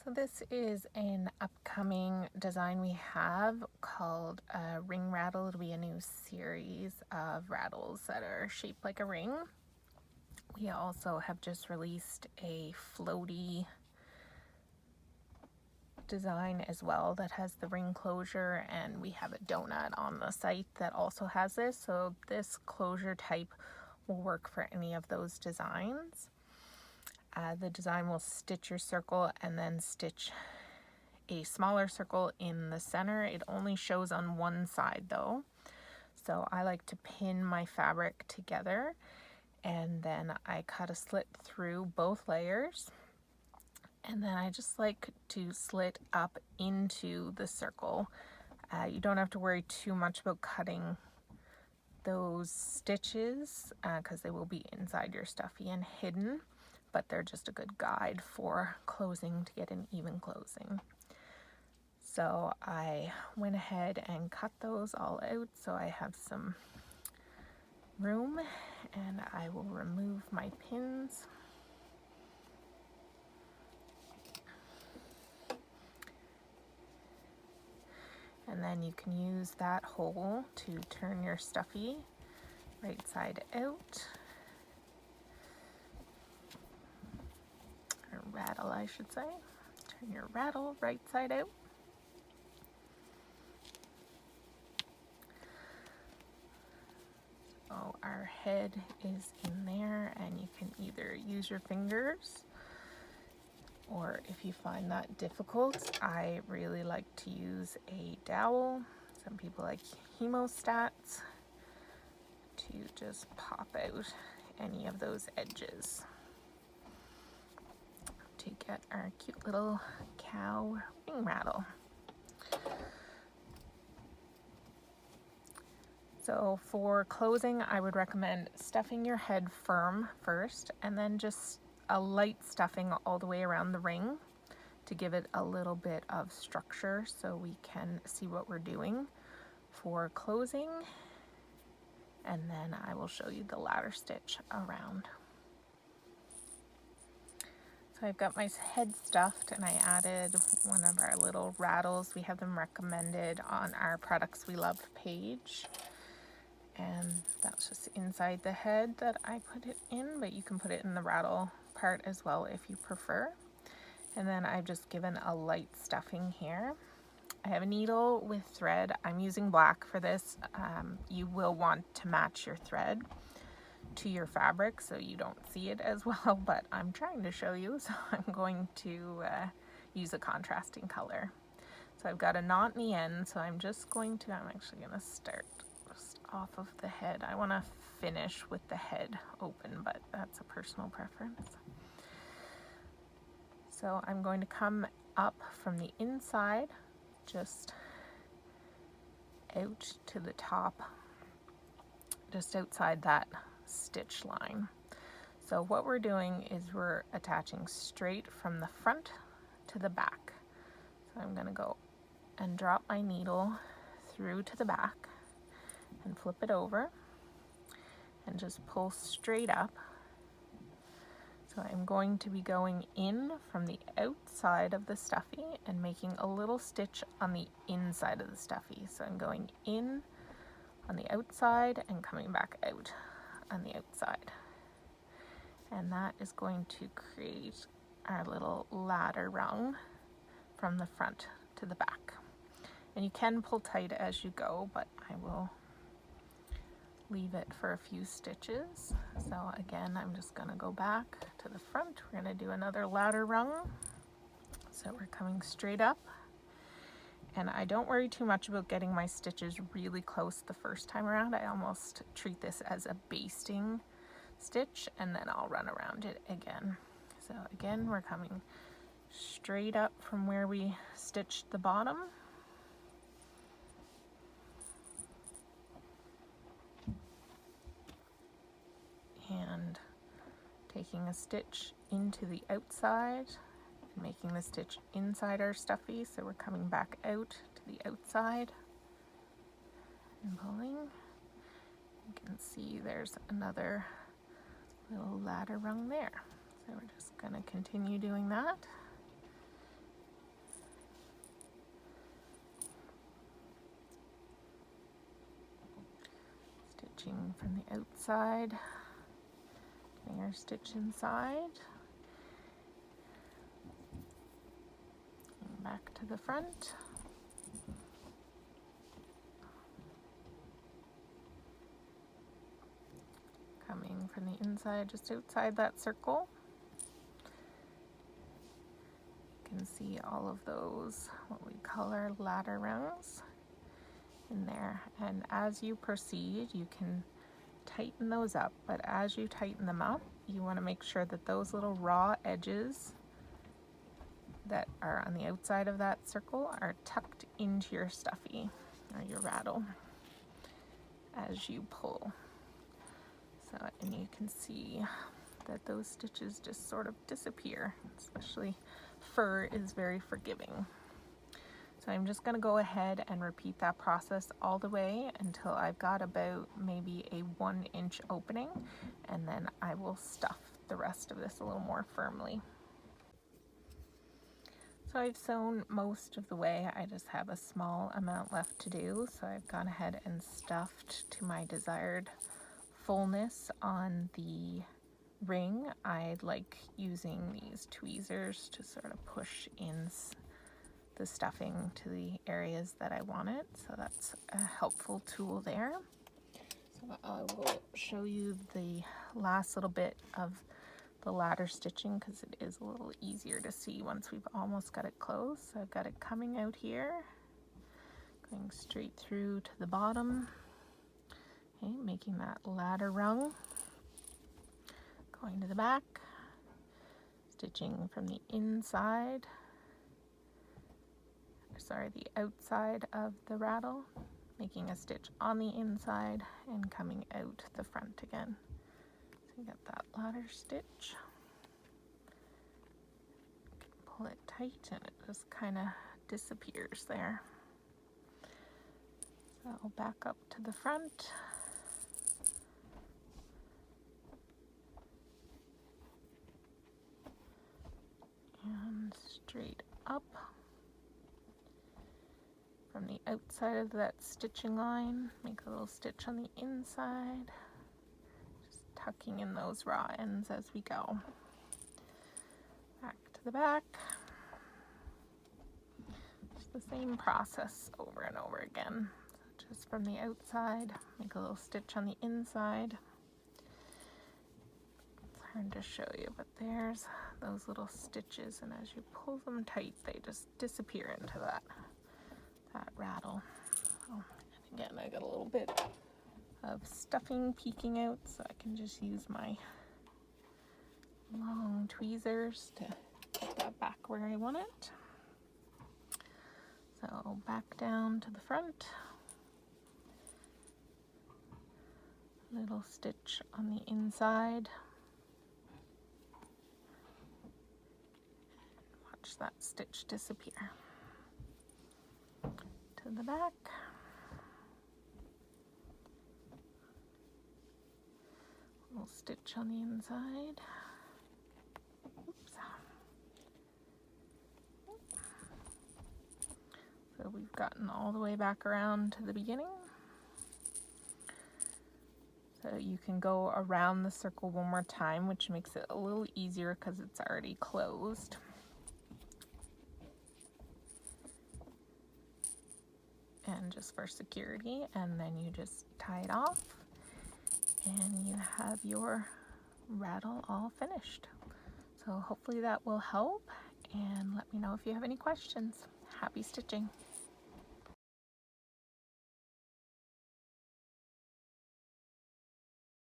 So this is an upcoming design we have called Ring Rattle. It'll be a new series of rattles that are shaped like a ring. We also have just released a floaty design as well that has the ring closure, and we have a donut on the site that also has this. So this closure type will work for any of those designs. The design will stitch your circle and then stitch a smaller circle in the center. It only shows on one side though. So I like to pin my fabric together, and then I cut a slit through both layers. And then I just like to slit up into the circle. You don't have to worry too much about cutting those stitches because they will be inside your stuffy and hidden, but they're just a good guide for closing to get an even closing. So I went ahead and cut those all out so I have some room, and I will remove my pins. And then you can use that hole to turn your stuffy right side out, or rattle I should say. Turn your rattle right side out. So our head is in there, and you can either use your fingers, or if you find that difficult, I really like to use a dowel. Some people like hemostats to just pop out any of those edges to get our cute little cow ring rattle. So for closing, I would recommend stuffing your head firm first, and then just a light stuffing all the way around the ring to give it a little bit of structure so we can see what we're doing for closing. And then I will show you the ladder stitch around. So I've got my head stuffed, and I added one of our little rattles. We have them recommended on our Products We Love page. And that's just inside the head that I put it in, but you can put it in the rattle part as well if you prefer. And then I've just given a light stuffing here. I have a needle with thread. I'm using black for this. You will want to match your thread to your fabric so you don't see it as well, but I'm trying to show you, so I'm going to use a contrasting color. So I've got a knot in the end, so I'm actually going to start just off of the head. I want to finish with the head open, but that's a personal preference. So I'm going to come up from the inside, just out to the top, just outside that stitch line. So what we're doing is we're attaching straight from the front to the back. So I'm going to go and drop my needle through to the back and flip it over and just pull straight up. So I'm going to be going in from the outside of the stuffy and making a little stitch on the inside of the stuffy. So I'm going in on the outside and coming back out on the outside. And that is going to create our little ladder rung from the front to the back. And you can pull tight as you go, but I will leave it for a few stitches. So again, I'm just going to go back to the front. We're going to do another ladder rung. So we're coming straight up. And I don't worry too much about getting my stitches really close the first time around. I almost treat this as a basting stitch, and then I'll run around it again. So again, we're coming straight up from where we stitched the bottom. And taking a stitch into the outside and making the stitch inside our stuffy, so we're coming back out to the outside and pulling. You can see there's another little ladder rung there. So we're just going to continue doing that. stitching from the outside, getting our stitch inside, and back to the front. Coming from the inside, just outside that circle. You can see all of those, what we call our ladder rungs in there. And as you proceed, you can tighten those up, but as you tighten them up, you want to make sure that those little raw edges that are on the outside of that circle are tucked into your stuffy or your rattle as you pull. So, and you can see that those stitches just sort of disappear, especially fur is very forgiving. So I'm just going to go ahead and repeat that process all the way until I've got about maybe a 1-inch opening, and then I will stuff the rest of this a little more firmly. So I've sewn most of the way. I just have a small amount left to do, so I've gone ahead and stuffed to my desired fullness on the ring. I like using these tweezers to sort of push in the stuffing to the areas that I want it, so that's a helpful tool there. So I will show you the last little bit of the ladder stitching because it is a little easier to see once we've almost got it closed. So I've got it coming out here, going straight through to the bottom, okay, making that ladder rung, going to the back, stitching from the inside, sorry, the outside of the rattle, making a stitch on the inside and coming out the front again. So you get that ladder stitch. Pull it tight and it just kind of disappears there. So I'll back up to the front. And straight up from the outside of that stitching line, make a little stitch on the inside, just tucking in those raw ends as we go. Back to the back. It's the same process over and over again. So just from the outside, make a little stitch on the inside. It's hard to show you, but there's those little stitches, and as you pull them tight, they just disappear into that rattle. So, again, I got a little bit of stuffing peeking out, so I can just use my long tweezers to get that back where I want it. So back down to the front, little stitch on the inside. Watch that stitch disappear. To the back. Little stitch on the inside. Oops. So we've gotten all the way back around to the beginning. So you can go around the circle one more time, which makes it a little easier because it's already closed. And just for security, and then you just tie it off and you have your rattle all finished. So hopefully that will help, and let me know if you have any questions. Happy stitching!